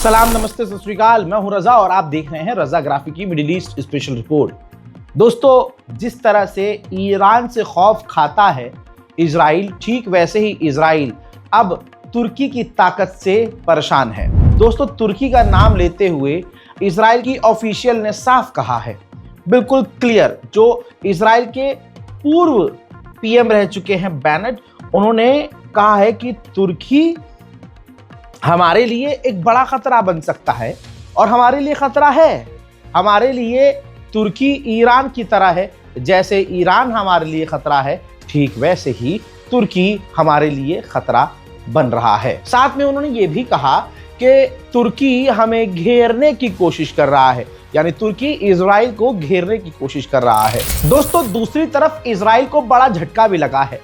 सलाम, नमस्ते, सत श्री अकाल। मैं हूं रजा और आप देख रहे हैं रजा ग्राफी की मिडिल ईस्ट स्पेशल रिपोर्ट। दोस्तों, जिस तरह से ईरान से खौफ खाता है इजराइल, ठीक वैसे ही इजराइल अब तुर्की की ताकत से परेशान है। दोस्तों, तुर्की का नाम लेते हुए इजराइल की ऑफिशियल ने साफ कहा है, बिल्कुल क्लियर, जो इजराइल के पूर्व पीएम रह चुके हैं बेनेट, उन्होंने कहा है कि तुर्की हमारे लिए एक बड़ा खतरा बन सकता है और हमारे लिए खतरा है। हमारे लिए तुर्की ईरान की तरह है, जैसे ईरान हमारे लिए खतरा है, ठीक वैसे ही तुर्की हमारे लिए खतरा बन रहा है। साथ में उन्होंने ये भी कहा कि तुर्की हमें घेरने की कोशिश कर रहा है, यानी तुर्की इजराइल को घेरने की कोशिश कर रहा है। दोस्तों, दूसरी तरफ इजराइल को बड़ा झटका भी लगा है।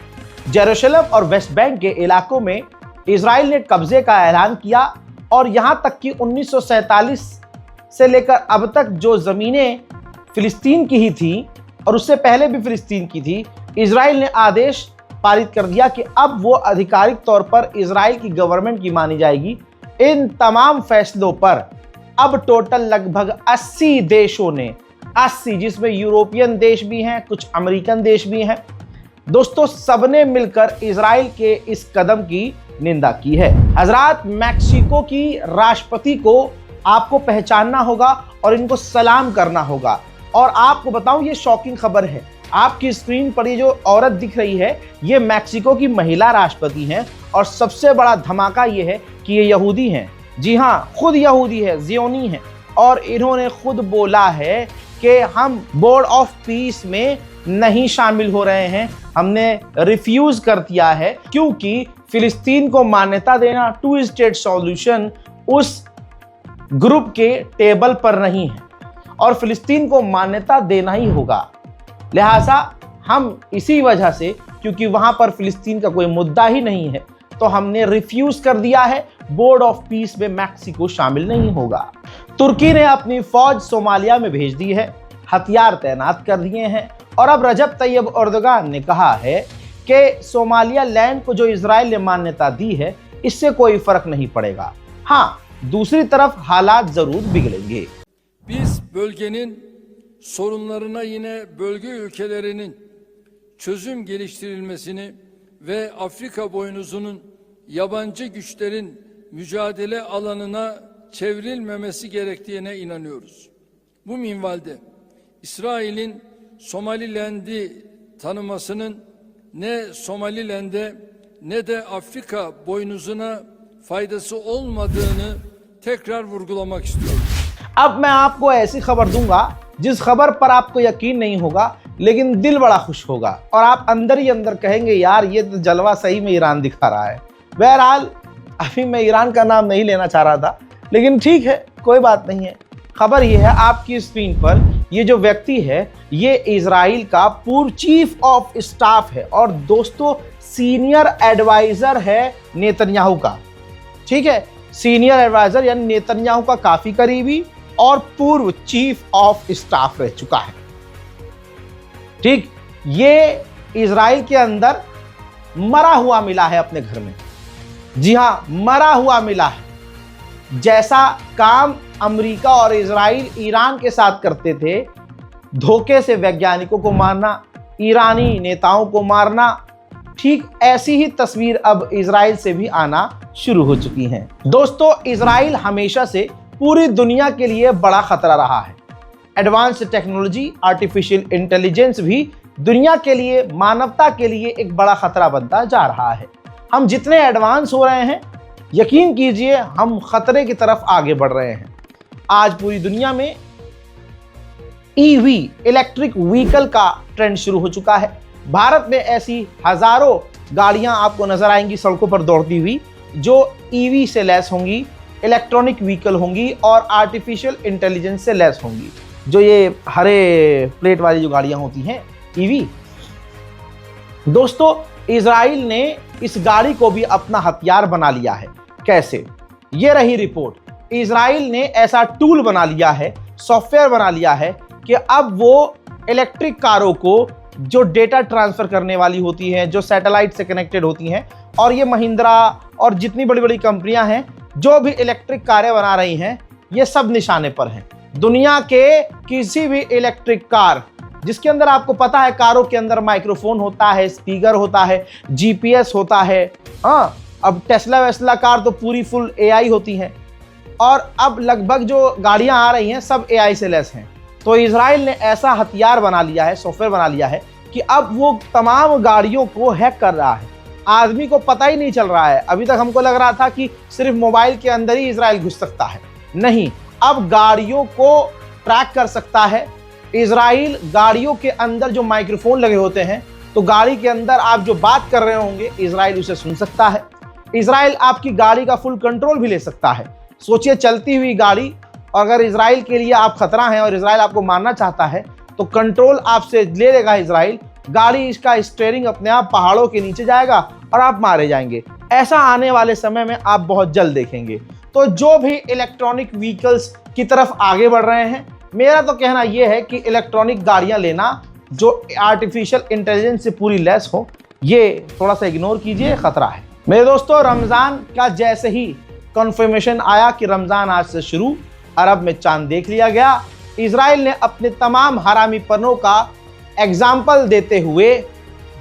जेरूशलम और वेस्ट बैंक के इलाकों में इजराइल ने कब्जे का ऐलान किया और यहां तक कि 1947 से लेकर अब तक जो जमीनें फिलिस्तीन की ही थी और उससे पहले भी फिलिस्तीन की थी, इजराइल ने आदेश पारित कर दिया कि अब वो आधिकारिक तौर पर इजराइल की गवर्नमेंट की मानी जाएगी। इन तमाम फैसलों पर अब टोटल लगभग 80 देशों ने, 80 जिसमें यूरोपियन देश भी हैं, कुछ अमेरिकन देश भी हैं, दोस्तों सबने मिलकर इजराइल के इस कदम की निंदा की है। हजरात, मैक्सिको की राष्ट्रपति को आपको पहचानना होगा और इनको सलाम करना होगा। और आपको बताऊं, ये शॉकिंग खबर है। आपकी स्क्रीन पर ये जो औरत दिख रही है, ये मैक्सिको की महिला राष्ट्रपति हैं और सबसे बड़ा धमाका ये है कि ये यहूदी हैं। जी हाँ, खुद यहूदी है, जियोनी है, और इन्होंने खुद बोला है कि हम बोर्ड ऑफ पीस में नहीं शामिल हो रहे हैं, हमने रिफ्यूज कर दिया है, क्योंकि फिलिस्तीन को मान्यता देना, 2 स्टेट सॉल्यूशन उस ग्रुप के टेबल पर नहीं है और फिलिस्तीन को मान्यता देना ही होगा। लिहाजा हम इसी वजह से, क्योंकि वहां पर फिलिस्तीन का कोई मुद्दा ही नहीं है, तो हमने रिफ्यूज कर दिया है, बोर्ड ऑफ पीस में मैक्सिको शामिल नहीं होगा। तुर्की ने अपनी फौज सोमालिया में भेज दी है, हथियार तैनात कर दिए हैं और अब रजब तैयब एर्दोगान ने कहा है कि सोमालिया लैंड को जो इजराइल ने मान्यता दी है, इससे कोई फर्क नहीं पड़ेगा। हाँ, दूसरी तरफ हालात जरूर बिगड़ेंगे। Biz bölgenin sorunlarına yine bölge ülkelerinin çözüm geliştirilmesini ve Afrika boynuzunun yabancı güçlerin mücadele alanına çevrilmemesi gerektiğine inanıyoruz. Bu minvalde İsrail'in Somaliland'i tanımasının ne Somaliland'e ne de Afrika boynuzuna faydası olmadığını tekrar vurgulamak istiyorum. अब मैं आपको ऐसी खबर दूंगा जिस खबर पर आपको यकीन नहीं होगा, लेकिन दिल बड़ा खुश होगा और आप अंदर ही अंदर कहेंगे, यार ये तो जलवा सही में ईरान दिखा रहा है। बहरहाल, अभी मैं ईरान का नाम नहीं लेना चाह रहा था, लेकिन ठीक है, कोई बात नहीं है। खबर ये है, आपकी स्क्रीन पर ये जो व्यक्ति है, ये इजराइल का पूर्व चीफ ऑफ स्टाफ है और दोस्तों सीनियर एडवाइजर है नेतन्याहू का। ठीक है, सीनियर एडवाइजर यानी नेतन्याहू का काफी करीबी और पूर्व चीफ ऑफ स्टाफ रह चुका है। ठीक, ये इजराइल के अंदर मरा हुआ मिला है अपने घर में। जी हाँ, मरा हुआ मिला है। जैसा काम अमेरिका और इजराइल ईरान के साथ करते थे, धोखे से वैज्ञानिकों को मारना, ईरानी नेताओं को मारना, ठीक ऐसी ही तस्वीर अब इजराइल से भी आना शुरू हो चुकी है। दोस्तों, इजराइल हमेशा से पूरी दुनिया के लिए बड़ा खतरा रहा है। एडवांस टेक्नोलॉजी, आर्टिफिशियल इंटेलिजेंस भी दुनिया के लिए, मानवता के लिए एक बड़ा खतरा बनता जा रहा है। हम जितने एडवांस हो रहे हैं, यकीन कीजिए हम खतरे की तरफ आगे बढ़ रहे हैं। आज पूरी दुनिया में ईवी, इलेक्ट्रिक व्हीकल का ट्रेंड शुरू हो चुका है। भारत में ऐसी हजारों गाड़ियां आपको नजर आएंगी सड़कों पर दौड़ती हुई, जो ईवी से लैस होंगी, इलेक्ट्रॉनिक व्हीकल होंगी और आर्टिफिशियल इंटेलिजेंस से लैस होंगी। जो ये हरे प्लेट वाली जो गाड़ियां होती हैं, ईवी। दोस्तों, इजराइल ने इस गाड़ी को भी अपना हथियार बना लिया है। कैसे? ये रही रिपोर्ट। इजराइल ने ऐसा टूल बना लिया है, सॉफ्टवेयर बना लिया है कि अब वो इलेक्ट्रिक कारों को जो डेटा ट्रांसफर करने वाली होती हैं, जो सैटेलाइट से कनेक्टेड होती हैं, और ये महिंद्रा और जितनी बड़ी बड़ी कंपनियां हैं जो भी इलेक्ट्रिक कारें बना रही हैं ये सब निशाने पर हैं। दुनिया के किसी भी इलेक्ट्रिक कार जिसके अंदर आपको पता है कारों के अंदर माइक्रोफोन होता है, स्पीकर होता है, जीपीएस होता है। हाँ, अब टेस्ला वेस्ला कार तो पूरी फुल एआई होती हैं और अब लगभग जो गाड़ियां आ रही हैं सब एआई से लेस हैं। तो इजराइल ने ऐसा हथियार बना लिया है, सॉफ्टवेयर बना लिया है कि अब वो तमाम गाड़ियों को हैक कर रहा है। आदमी को पता ही नहीं चल रहा है। अभी तक हमको लग रहा था कि सिर्फ मोबाइल के अंदर ही इजराइल घुस सकता है, नहीं, अब गाड़ियों को ट्रैक कर सकता है। इजराइल गाड़ियों के अंदर जो माइक्रोफोन लगे होते हैं तो गाड़ी के अंदर आप जो बात कर रहे होंगे इजराइल उसे सुन सकता है। इजराइल आपकी गाड़ी का फुल कंट्रोल भी ले सकता है। सोचिए, चलती हुई गाड़ी, अगर इजराइल के लिए आप खतरा हैं और इजराइल आपको मारना चाहता है तो कंट्रोल आपसे ले लेगा इजराइल। गाड़ी, इसका स्टीयरिंग अपने आप पहाड़ों के नीचे जाएगा और आप मारे जाएंगे। ऐसा आने वाले समय में आप बहुत जल्द देखेंगे। तो जो भी इलेक्ट्रॉनिक व्हीकल्स की तरफ आगे बढ़ रहे हैं, मेरा तो कहना यह है कि इलेक्ट्रॉनिक गाड़ियां लेना जो आर्टिफिशियल इंटेलिजेंस से पूरी लैस हो, ये थोड़ा सा इग्नोर कीजिए, खतरा है। मेरे दोस्तों, रमजान का जैसे ही कंफर्मेशन आया कि रमजान आज से शुरू, अरब में चांद देख लिया गया, इजराइल ने अपने तमाम हरामीपनों का एग्जाम्पल देते हुए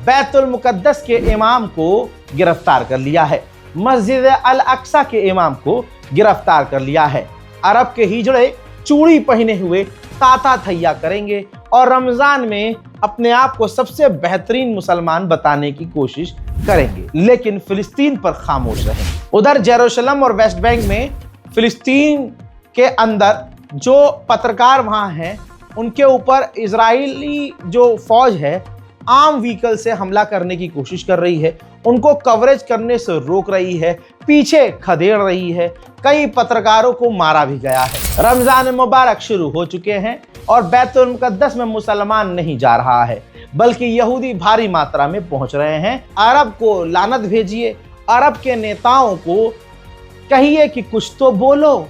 बैतुल मुकद्दस के इमाम को गिरफ्तार कर लिया है। मस्जिद अल अक्सा के इमाम को गिरफ्तार कर लिया है। अरब के हिजड़े चूड़ी पहने हुए ताता थैया करेंगे और रमजान में अपने आप को सबसे बेहतरीन मुसलमान बताने की कोशिश करेंगे, लेकिन फिलिस्तीन पर खामोश रहेंगे। उधर जेरूशलम और वेस्ट बैंक में फिलिस्तीन के अंदर जो पत्रकार वहां हैं उनके ऊपर इजरायली जो फौज है आम व्हीकल से हमला करने की कोशिश कर रही है, उनको कवरेज करने से रोक रही है, पीछे खदेड़ रही है। कई पत्रकारों को मारा भी गया है। रमजान मुबारक शुरू हो चुके हैं और बैतुल मुकद्दस में मुसलमान नहीं जा रहा है, बल्कि यहूदी भारी मात्रा में पहुंच रहे हैं। अरब को लानत भेजिए, अरब के नेताओं को कहिए कि कुछ तो बोलो,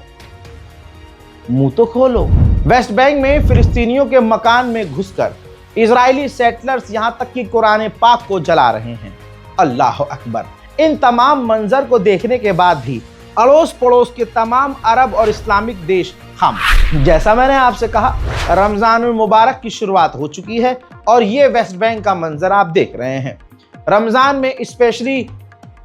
मुंह तो खोलो। वेस्ट बैंक में फिलिस्तीनियों के मकान में घुसकर इजरायली सेटलर्स यहां तक कि कुरान पाक को जला रहे हैं। अल्लाह अकबर। इन तमाम मंजर को देखने के बाद भी अड़ोस पड़ोस के तमाम अरब और इस्लामिक देश खामोश। जैसा मैंने आपसे कहा, रमजान मुबारक की शुरुआत हो चुकी है और ये वेस्ट बैंक का मंजर आप देख रहे हैं। रमजान में स्पेशली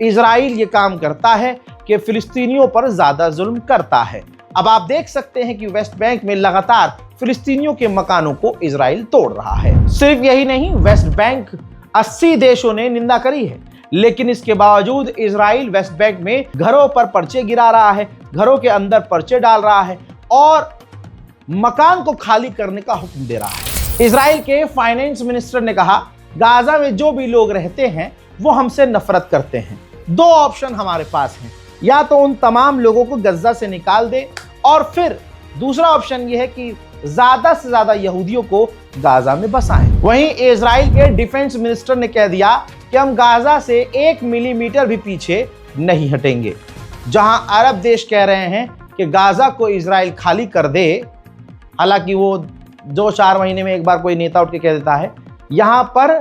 इजराइल ये काम करता है कि फिलिस्तीनियों पर ज्यादा जुल्म करता है। अब आप देख सकते हैं कि वेस्ट बैंक में लगातार फिलिस्तीनियों के मकानों को इजराइल तोड़ रहा है। सिर्फ यही नहीं, वेस्ट बैंक 80 देशों ने निंदा करी है, लेकिन इसके बावजूद इजराइल वेस्ट बैंक में घरों पर पर्चे गिरा रहा है, घरों के अंदर पर्चे डाल रहा है और मकान को खाली करने का हुक्म दे रहा है। इजराइल के फाइनेंस मिनिस्टर ने कहा, गाजा में जो भी लोग रहते हैं वो हमसे नफरत करते हैं। दो ऑप्शन हमारे पास हैं, या तो उन तमाम लोगों को गजा से निकाल दे और फिर दूसरा ऑप्शन यह है कि ज्यादा से ज्यादा यहूदियों को गाजा में बसाएं। वहीं इजराइल के डिफेंस मिनिस्टर ने कह दिया कि हम गाजा से 1 मिलीमीटर भी पीछे नहीं हटेंगे। जहां अरब देश कह रहे हैं कि गाजा को इजराइल खाली कर दे, हालांकि वो 2-4 महीने में एक बार कोई नेता उठ के कह देता है, यहां पर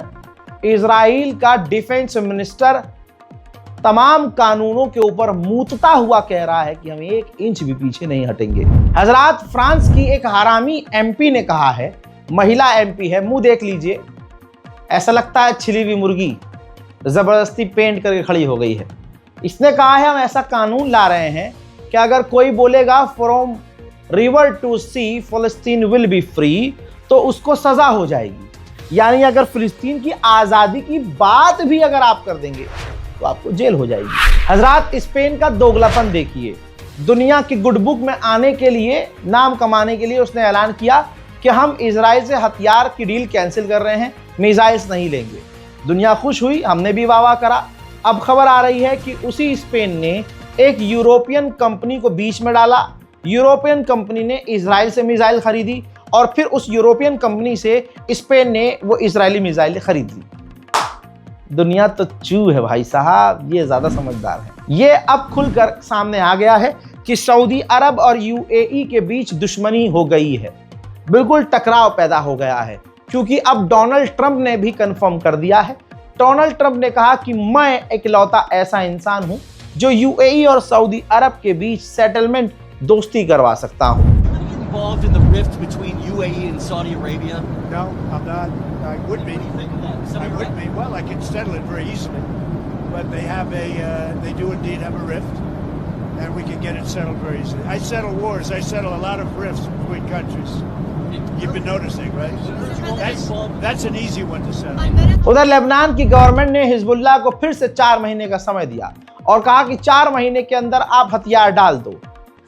इजराइल का डिफेंस मिनिस्टर तमाम कानूनों के ऊपर मूतता हुआ कह रहा है कि हम 1 इंच भी पीछे नहीं हटेंगे। हजरात, फ्रांस की एक हरामी एमपी ने कहा है, महिला एमपी है, मुंह देख लीजिए, ऐसा लगता है छिली हुई मुर्गी जबरदस्ती पेंट करके खड़ी हो गई है। इसने कहा है, हम ऐसा कानून ला रहे हैं कि अगर कोई बोलेगा from river to sea Palestine will be free, तो उसको सजा हो जाएगी। यानी अगर फिलिस्तीन की आज़ादी की बात भी अगर आप कर देंगे तो आपको जेल हो जाएगी। हजरात, स्पेन का दोगलापन देखिए। दुनिया की गुड बुक में आने के लिए, नाम कमाने के लिए उसने ऐलान किया कि हम इजराइल से हथियार की डील कैंसिल कर रहे हैं, मिसाइल्स नहीं लेंगे। दुनिया खुश हुई, हमने भी वाह वाह करा। अब खबर आ रही है कि उसी स्पेन ने एक यूरोपियन कंपनी को बीच में डाला। यूरोपियन कंपनी ने इजराइल से मिसाइल खरीदी और फिर उस यूरोपियन कंपनी से स्पेन ने वो इजरायली मिसाइल खरीद ली। दुनिया तो चू है भाई साहब, ये ज्यादा समझदार है। ये अब खुलकर सामने आ गया है कि सऊदी अरब और यूएई के बीच दुश्मनी हो गई है, बिल्कुल टकराव पैदा हो गया है, क्योंकि अब डोनाल्ड ट्रंप ने भी कंफर्म कर दिया है। डोनाल्ड ट्रंप ने कहा कि मैं इकलौता ऐसा इंसान हूं जो यूएई और सऊदी अरब के बीच सेटलमेंट दोस्ती करवा सकता हूं। Involved in the rift between UAE and Saudi Arabia? No, I'm not. I would be. I would be. Well, I could settle it very easily, but they do indeed have a rift, and we can get it settled very easily. I settle wars. I settle a lot of rifts between countries. You've been noticing, right? That's an easy one to settle. उधर Lebanon की government ने Hezbollah को फिर से 4 महीने का समय दिया और कहा कि 4 महीने के अंदर आप हथियार डाल दो।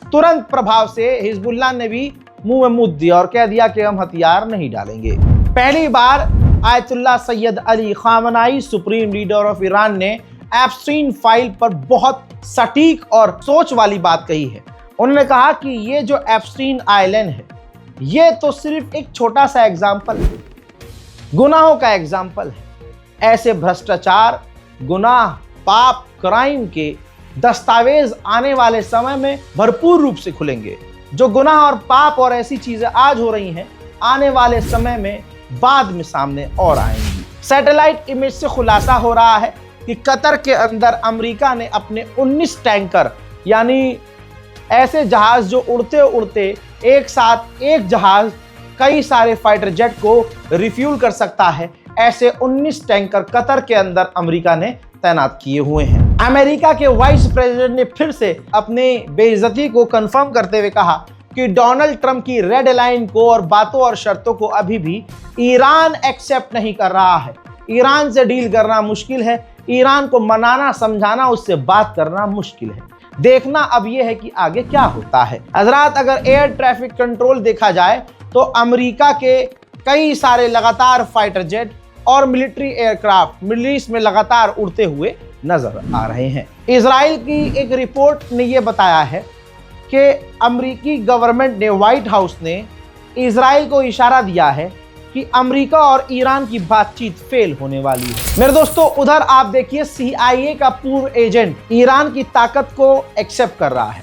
तुरंत प्रभाव से हिजबुल्लाह ने भी मुंह में मुद्द दिया और कह दिया कि हम हथियार नहीं डालेंगे। पहली बार Ayatollah Syed Ali Khamenei supreme leader of Iran ने एप्स्टीन फाइल पर बहुत सटीक और सोच वाली बात कही है। उन्होंने कहा कि ये जो एप्स्टीन आइलैंड है ये तो सिर्फ एक छोटा सा एग्जाम्पल है, गुनाहों का एग्जाम्पल है। ऐसे भ्रष्टाचार, गुनाह, पाप, क्राइम के दस्तावेज आने वाले समय में भरपूर रूप से खुलेंगे। जो गुनाह और पाप और ऐसी चीजें आज हो रही हैं आने वाले समय में बाद में सामने और आएंगी। सैटेलाइट इमेज से खुलासा हो रहा है कि कतर के अंदर अमेरिका ने अपने 19 टैंकर, यानी ऐसे जहाज जो उड़ते उड़ते एक साथ एक जहाज कई सारे फाइटर जेट को रिफ्यूल कर सकता है, ऐसे 19 टैंकर कतर के अंदर अमेरिका ने तैनात किए हुए हैं। अमेरिका के वाइस प्रेसिडेंट ने फिर से अपनी बेइज्जती को कंफर्म करते हुए कहा कि डोनाल्ड ट्रंप की रेड लाइन को और बातों और शर्तों को अभी भी ईरान एक्सेप्ट नहीं कर रहा है। ईरान से डील करना मुश्किल है, ईरान को मनाना, समझाना, उससे बात करना मुश्किल है। देखना अब यह है कि आगे क्या होता है। हजरात, अगर एयर ट्रैफिक कंट्रोल देखा जाए तो अमेरिका के कई सारे लगातार फाइटर जेट और मिलिट्री एयरक्राफ्ट मिडिल ईस्ट में लगातार उड़ते हुए नजर आ रहे हैं। इजराइल की एक रिपोर्ट ने यह बताया है कि अमेरिकी गवर्नमेंट ने, व्हाइट हाउस ने इजराइल को इशारा दिया है कि अमेरिका और ईरान की बातचीत फेल होने वाली है। मेरे दोस्तों, उधर आप देखिए CIA का पूर्व एजेंट ईरान की ताकत को एक्सेप्ट कर रहा है।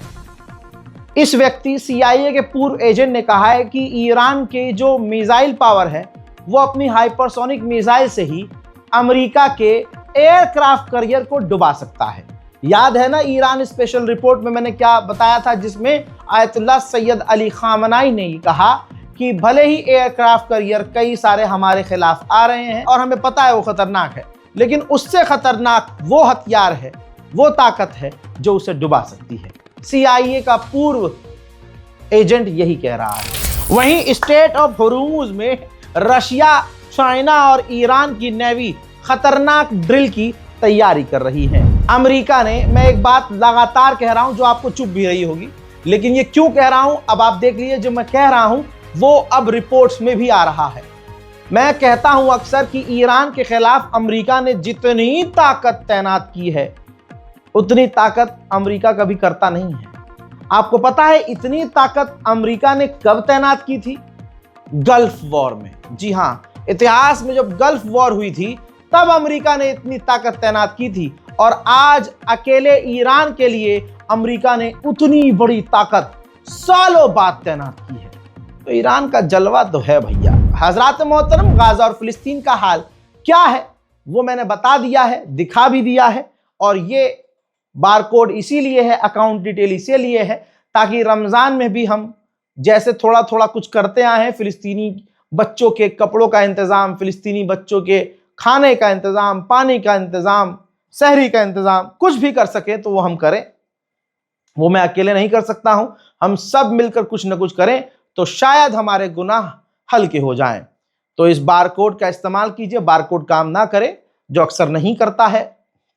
इस व्यक्ति CIA के पूर्व एजेंट ने कहा है कि ईरान के जो मिसाइल पावर है वो अपनी हाइपरसोनिक मिसाइल से ही अमेरिका के एयरक्राफ्ट करियर को डुबा सकता है। याद है ना ईरान स्पेशल रिपोर्ट में मैंने क्या बताया था, जिसमें आयतुल्लाह सैयद अली खामनाई ने कहा कि भले ही एयरक्राफ्ट करियर कई सारे हमारे खिलाफ आ रहे हैं और हमें पता है वो खतरनाक है, लेकिन उससे खतरनाक वो हथियार है, वो ताकत है जो उसे डुबा सकती है। CIA का पूर्व एजेंट यही कह रहा है। वहीं स्टेट ऑफ होर्मुज में रशिया, चाइना और ईरान की नेवी खतरनाक ड्रिल की तैयारी कर रही है। अमेरिका ने, मैं एक बात लगातार कह रहा हूं जो आपको चुभ भी रही होगी, लेकिन ये क्यों कह रहा हूं अब आप देख लीजिए। जो मैं कह रहा हूं वो अब रिपोर्ट्स में भी आ रहा है। मैं कहता हूं अक्सर कि ईरान के खिलाफ अमेरिका ने जितनी ताकत तैनात की है उतनी ताकत अमेरिका कभी करता नहीं है। आपको पता है इतनी ताकत अमेरिका ने कब तैनात की थी? गल्फ वॉर में। जी हां, इतिहास में जब गल्फ वॉर हुई थी तब अमेरिका ने इतनी ताकत तैनात की थी, और आज अकेले ईरान के लिए अमेरिका ने उतनी बड़ी ताकत सालों बाद तैनात की है। तो ईरान का जलवा तो है भैया। हजरात मोहतरम, गाजा और फिलिस्तीन का हाल क्या है वो मैंने बता दिया है, दिखा भी दिया है, और ये बारकोड इसीलिए है, अकाउंट डिटेल इसीलिए है ताकि रमजान में भी हम जैसे थोड़ा थोड़ा कुछ करते आए हैं, फिलिस्तीनी बच्चों के कपड़ों का इंतजाम, फिलिस्तीनी बच्चों के खाने का इंतजाम, पानी का इंतजाम, सहरी का इंतजाम, कुछ भी कर सके तो वो हम करें। वो मैं अकेले नहीं कर सकता हूं, हम सब मिलकर कुछ न कुछ करें तो शायद हमारे गुनाह हल्के हो जाएं। तो इस बारकोड का इस्तेमाल कीजिए। बारकोड काम ना करे, जो अक्सर नहीं करता है,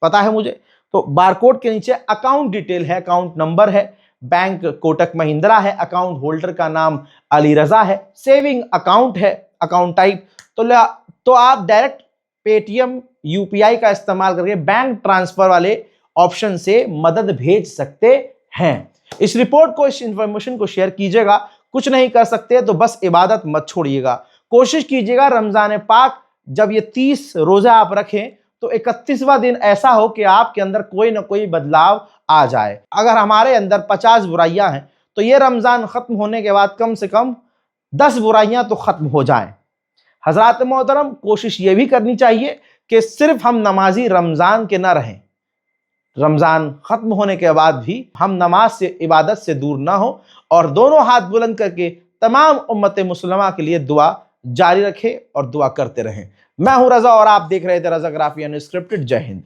पता है मुझे। तो बारकोड के नीचे अकाउंट डिटेल है, अकाउंट नंबर है, बैंक कोटक महिंद्रा है, अकाउंट होल्डर का नाम अली रजा है, सेविंग अकाउंट है, अकाउंट टाइप तो आप डायरेक्ट पेटीएम UPI का इस्तेमाल करके बैंक ट्रांसफर वाले ऑप्शन से मदद भेज सकते हैं। इस रिपोर्ट को, इस इंफॉर्मेशन को शेयर कीजिएगा। कुछ नहीं कर सकते तो बस इबादत मत छोड़िएगा। कोशिश कीजिएगा रमजान पाक जब ये 30 रोजा आप रखें तो 31वां दिन ऐसा हो कि आपके अंदर कोई ना कोई बदलाव आ जाए। अगर हमारे अंदर 50 बुराइयां हैं तो ये रमजान खत्म होने के बाद कम से कम 10 बुराइयां तो खत्म हो जाएं। हजरात मोहतरम, कोशिश ये भी करनी चाहिए कि सिर्फ हम नमाजी रमजान के ना रहें, रमजान खत्म होने के बाद भी हम नमाज से, इबादत से दूर ना हो और दोनों हाथ बुलंद करके तमाम उम्मत मुसलमा के लिए दुआ जारी रखें और दुआ करते रहें। मैं हूं रजा और आप देख रहे थे रजाग्राफी अनस्क्रिप्टेड। जय हिंद।